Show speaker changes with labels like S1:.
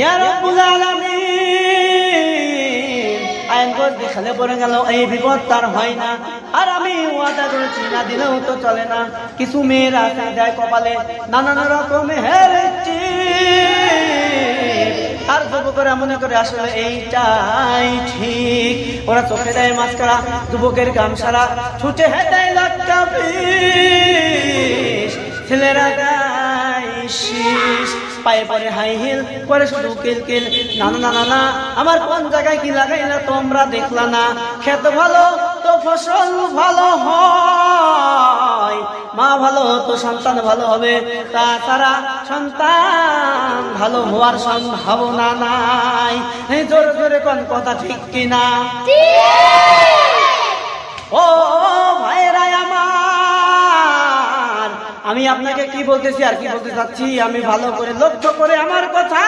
S1: ইয়া রাব্বুল আলামিন আইন গোজ দেখালে পড়ে গেল, এই বিপদ তার হয় না। আর আমি ওয়াদা করেছি না দিলেও তো চলে না। কিছু মেয়েরা আছে দেয় কপালে নানান রকমের আর যুবকেরা মনে করে আসলে এইটাই ঠিক। ওরা চোখে দেয় মাস্কারা, যুবকের গামছাড়া ছুটে দেয় লাটকা বিষ, ছেলেরা দেয় শীষ, পায়ে পরে হাই হিল করে শুধু কিলকিল। না না না না, আমার কোন জায়গায় কি লাগাই না তোমরা দেখলা না? খেত ভালো তো ফসল ভালো হয়, মা ভালো তো সন্তান ভালো হবে, তাছাড়া সন্তান ভালো হওয়ার সম্ভাবনা নাই। এই জোরে জোরে কোন কথা ঠিক কিনা? ও ভাইরা আমার, আমি আপনাকে কি বলতেছি আর কি বলতে চাচ্ছি আমি ভালো করে লক্ষ্য করে আমার কথা